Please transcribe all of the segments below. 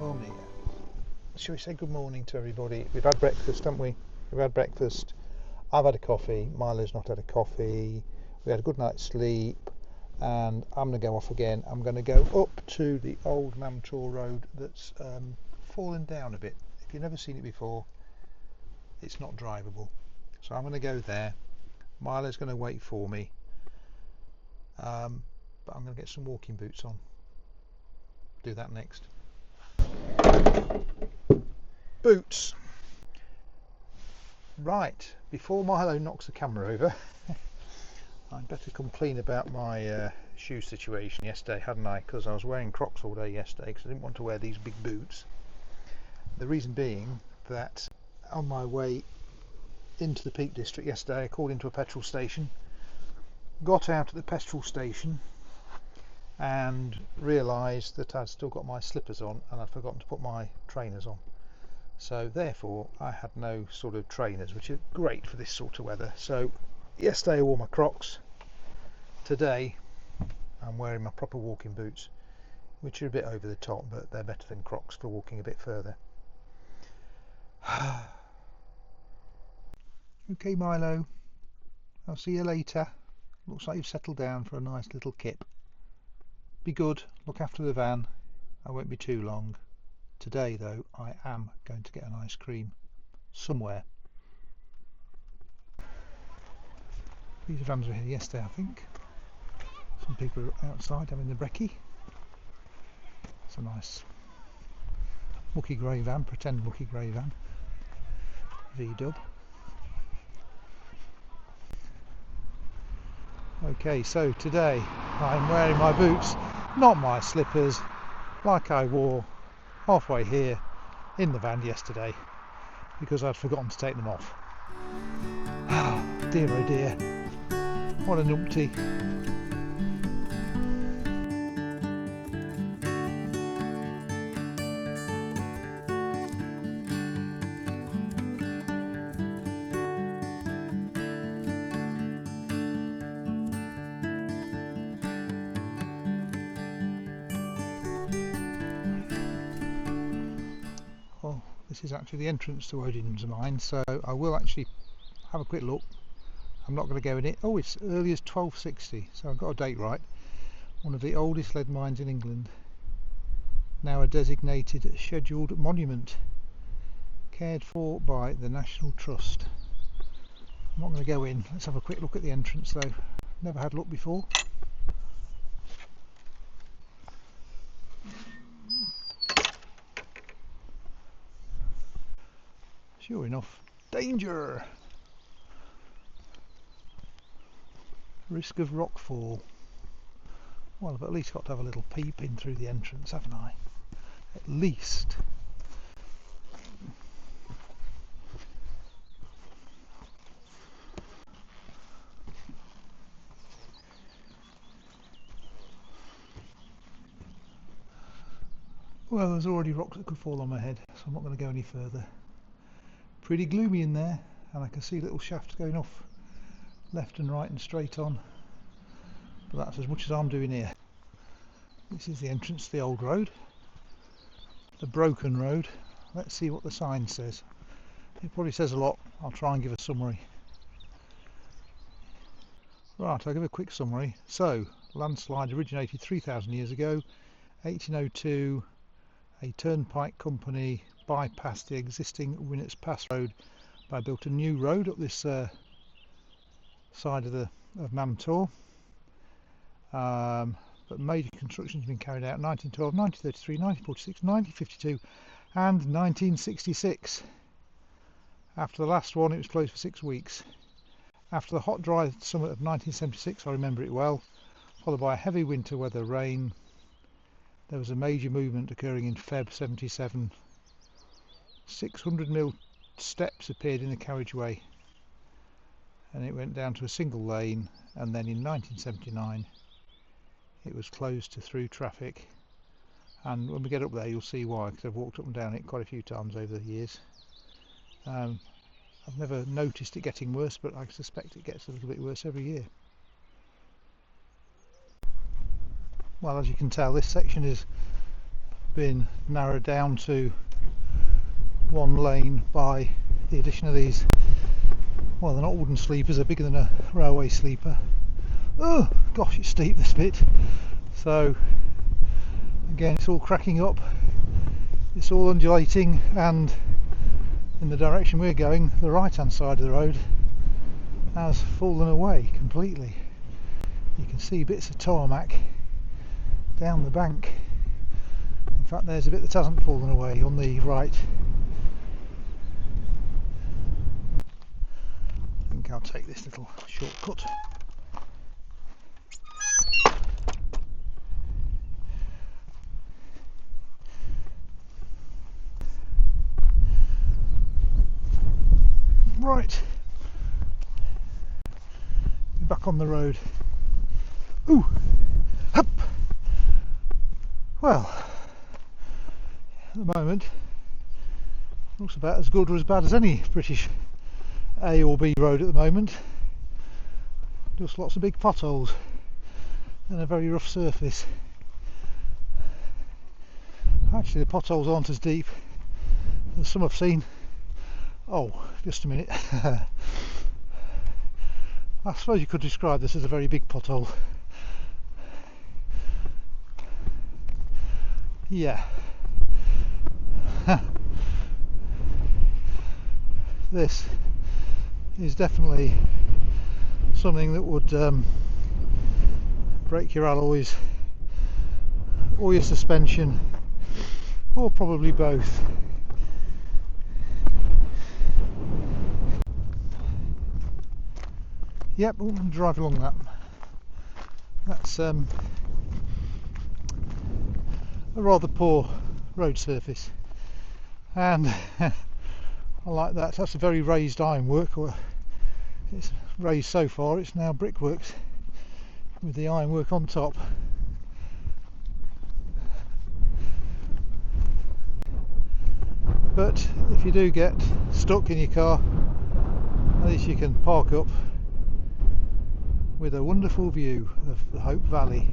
morning. Shall we say good morning to everybody? We've had breakfast, haven't we? We've had breakfast. I've had a coffee. Milo's not had a coffee. We had a good night's sleep, and I'm going to go off again. I'm going to go up to the Old Mam Tor Road that's fallen down a bit. If you've never seen it before, it's not drivable. So I'm going to go there. Milo's going to wait for me, but I'm going to get some walking boots on. Do that next. Boots. Right, before Milo knocks the camera over, I'd better complain about my shoe situation yesterday, hadn't I? Because I was wearing Crocs all day yesterday because I didn't want to wear these big boots. The reason being that on my way into the Peak District yesterday, I called into a petrol station, got out at the petrol station and realised that I'd still got my slippers on and I'd forgotten to put my trainers on. So therefore I had no sort of trainers, which are great for this sort of weather. So yesterday I wore my Crocs. Today I'm wearing my proper walking boots, which are a bit over the top, but they're better than Crocs for walking a bit further. Okay Milo, I'll see you later. Looks like you've settled down for a nice little kip. Be good, look after the van. I won't be too long. Today though, I am going to get an ice cream somewhere. These vans were here yesterday, I think. Some people are outside having the brekkie. It's a nice mucky grey van, pretend mucky grey van. V-dub. Okay, so today I'm wearing my boots, not my slippers, like I wore halfway here in the van yesterday because I'd forgotten to take them off. Dear oh dear, what a numpty. Well, this is actually the entrance to Odin Mine, so I will actually have a quick look. I'm not going to go in it. Oh, it's early as 1260, so I've got a date right. One of the oldest lead mines in England, now a designated scheduled monument, cared for by the National Trust. I'm not going to go in. Let's have a quick look at the entrance though. Never had a look before. Sure enough, danger! Risk of rockfall. Well, I've at least got to have a little peep in through the entrance, haven't I? At least. Well, there's already rocks that could fall on my head, so I'm not going to go any further. Pretty gloomy in there, and I can see little shafts going off left and right and straight on, but that's as much as I'm doing here. This is the entrance to the old road, the broken road. Let's see what the sign says. It probably says a lot. I'll try and give a summary. Right, I'll give a quick summary. So, landslide originated 3,000 years ago. 1802, a turnpike company bypassed the existing Winnats Pass road by built a new road up this side of Mam Tor, but major construction has been carried out in 1912, 1933, 1946, 1952 and 1966. After the last one it was closed for 6 weeks. After the hot dry summer of 1976, I remember it well, followed by a heavy winter weather rain, there was a major movement occurring in Feb 77. 600 steps appeared in the carriageway, and it went down to a single lane, and then in 1979 it was closed to through traffic, and when we get up there you'll see why, because I've walked up and down it quite a few times over the years. I've never noticed it getting worse, but I suspect it gets a little bit worse every year. Well, as you can tell, this section is been narrowed down to one lane by the addition of these, well, they're not wooden sleepers, they're bigger than a railway sleeper. Oh gosh, it's steep this bit. So again, it's all cracking up, it's all undulating, and in the direction we're going, the right hand side of the road has fallen away completely. You can see bits of tarmac down the bank. In fact, there's a bit that hasn't fallen away on the right. I think I'll take this little shortcut. Right, back on the road. Ooh, up. Well, at the moment, looks about as good or as bad as any British A or B road at the moment. Just lots of big potholes and a very rough surface. Actually, the potholes aren't as deep as some I've seen. Oh, just a minute. I suppose you could describe this as a very big pothole. Yeah. This is definitely something that would break your alloys or your suspension, or probably both. Yep, I'm going to drive along that. That's a rather poor road surface, and I like that. That's a very raised ironwork, or it's raised so far, it's now brickworks with the ironwork on top. But if you do get stuck in your car, at least you can park up with a wonderful view of the Hope Valley.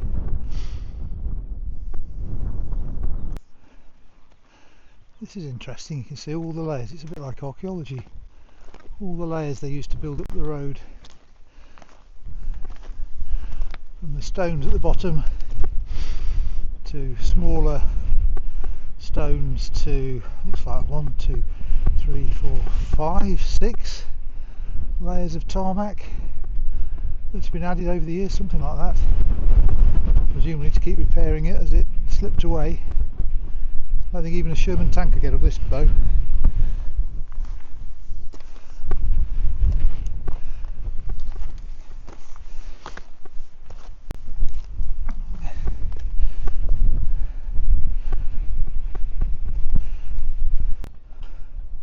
This is interesting, you can see all the layers. It's a bit like archaeology, all the layers they used to build up the road, from the stones at the bottom to smaller stones to, looks like 1, 2, 3, 4, 5, 6 layers of tarmac that's been added over the years, something like that, presumably to keep repairing it as it slipped away. I don't think even a Sherman tank could get up this bow.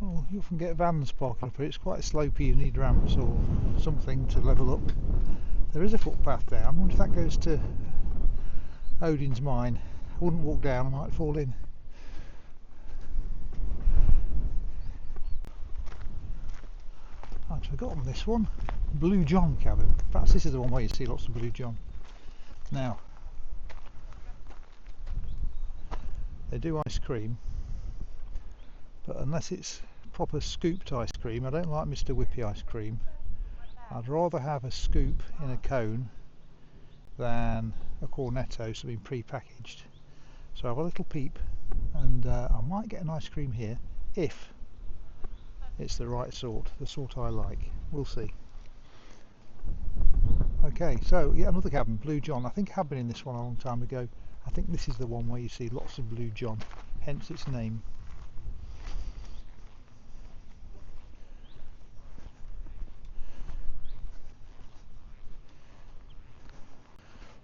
Well, you often get vans parking up here. It's quite slopey, you need ramps or something to level up. There is a footpath down. I wonder if that goes to Odin's Mine. I wouldn't walk down, I might fall in. I'd forgotten this one. Blue John Cavern. Perhaps this is the one where you see lots of Blue John. Now, they do ice cream, but unless it's proper scooped ice cream, I don't like Mr. Whippy ice cream. I'd rather have a scoop in a cone than a cornetto, something pre-packaged. So I have a little peep, and I might get an ice cream here if it's the right sort, the sort I like. We'll see. Okay, so yeah, another cavern, Blue John. I think I have been in this one a long time ago. I think this is the one where you see lots of Blue John, hence its name.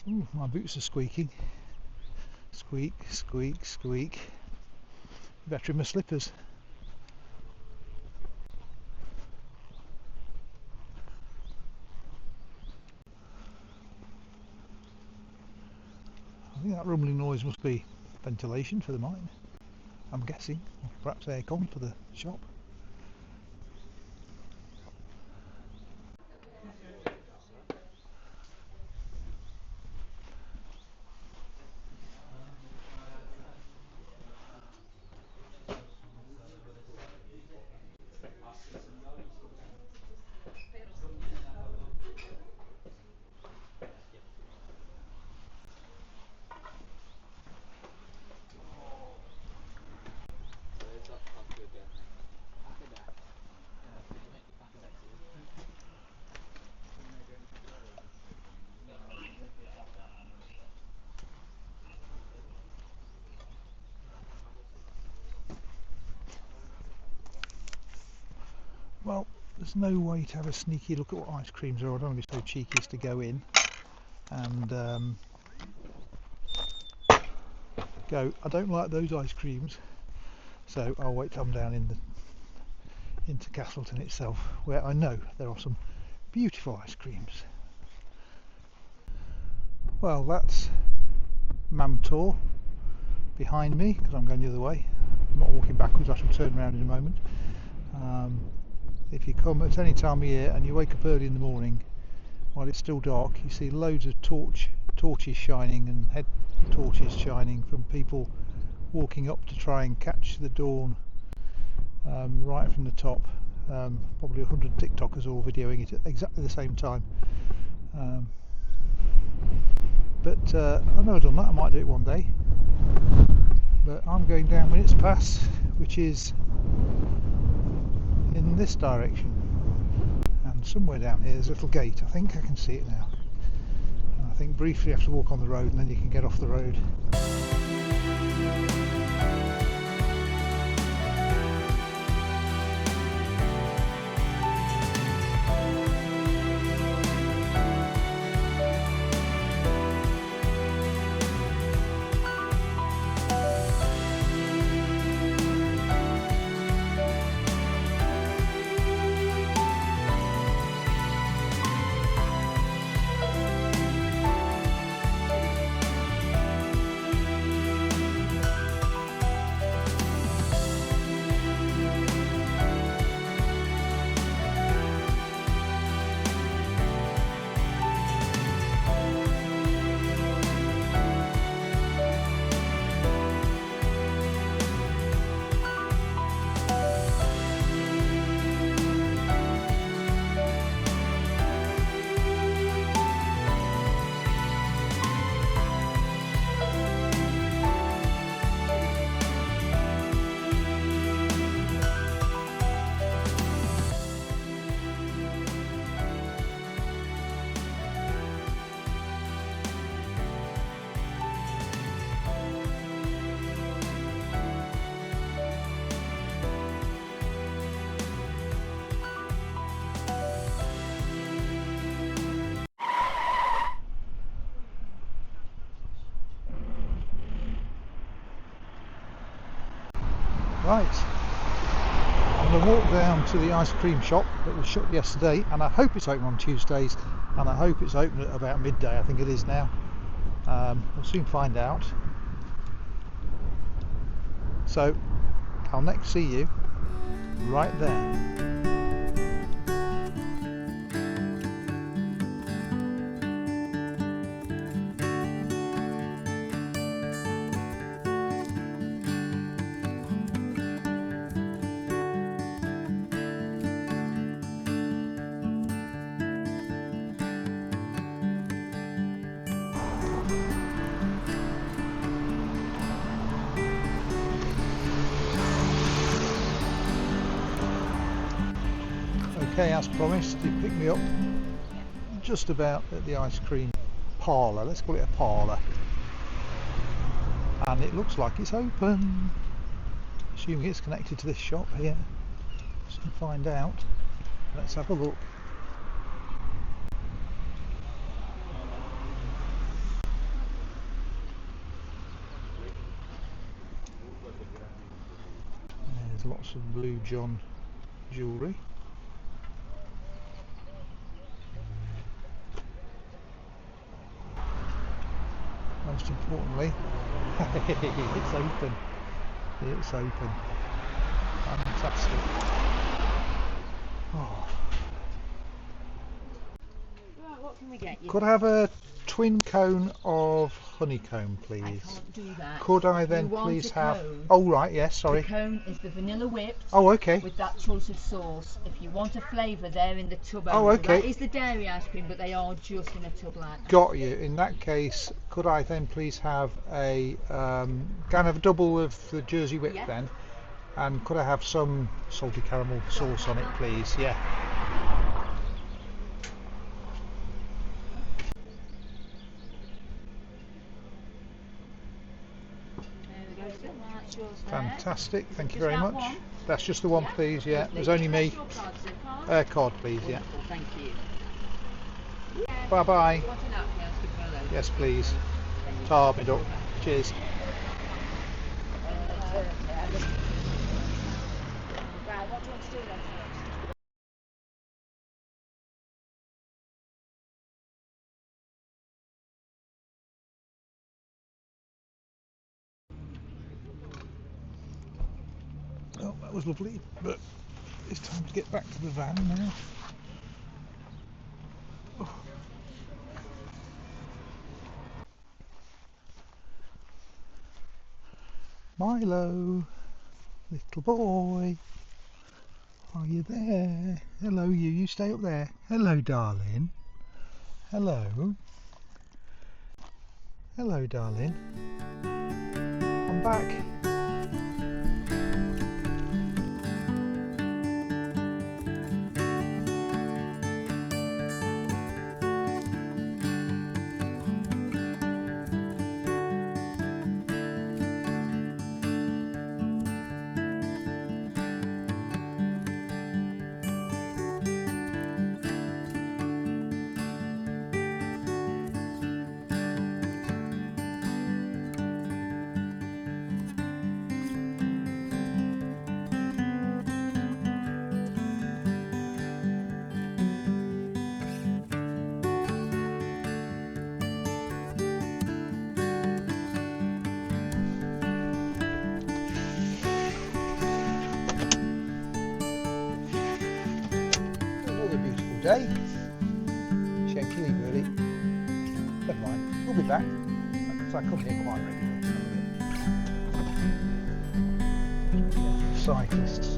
Ooh, my boots are squeaking. Squeak, squeak, squeak. Better in my slippers. I think that rumbling noise must be ventilation for the mine, I'm guessing, or perhaps aircon for the shop. there's no way to have a sneaky look at what ice creams are. I don't want to be so cheeky as to go in and go, I don't like those ice creams, so I'll wait till I'm down into Castleton itself, where I know there are some beautiful ice creams. Well, that's Mam Tor behind me, because I'm going the other way. I'm not walking backwards, I shall turn around in a moment. If you come at any time of year and you wake up early in the morning while it's still dark, you see loads of torches shining and head torches shining from people walking up to try and catch the dawn right from the top. Probably 100 TikTokers all videoing it at exactly the same time. But I've never done that. I might do it one day. But I'm going down Winnats Pass, which is in this direction, and somewhere down here there's a little gate. I think I can see it now. And I think briefly you have to walk on the road and then you can get off the road. Right, I'm going to walk down to the ice cream shop that was shut yesterday, and I hope it's open on Tuesdays, and I hope it's open at about midday. I think it is now. We'll soon find out. So I'll next see you right there. Okay, as promised, you picked me up just about at the ice cream parlour. Let's call it a parlour. And it looks like it's open. Assuming it's connected to this shop here. Just to find out. Let's have a look. There's lots of Blue John jewellery. Most importantly, it's open. It's open. Fantastic. Oh. Right, what can we get you? Could I have a twin cone of honeycomb, please? I can't do that. Could I then You want please a have... cone? Oh right, yes, sorry. The cone is the vanilla whipped. Oh, okay. With that choice of sauce. If you want a flavour, they're in the tub. Oh, okay. That is the dairy ice cream, but they are just in a tub like that. Got you. In that case, could I then please have a kind of a double of the Jersey whip then? And could I have some salty caramel sauce on it, please? Yeah. That's yours there. Fantastic, thank you Just very that much. one? That's just the one, Yeah, please. Yeah, lovely. there's only me. Your card, sir, card? Card, please. Yeah. Wonderful, thank you. Bye bye. You want a napkin? I'll stick one of those. Yes, please. Then you Tar can me go up. back. Cheers. Right, what do you want to do then first? Oh, that was lovely, but it's time to get back to the van now. Oh. Milo, little boy, are you there? Hello, you stay up there. Hello, darling. Hello. Hello, darling. I'm back. Another beautiful day. Shame to leave early. Never mind, we'll be back. Because I come here quite regularly. Cyclists.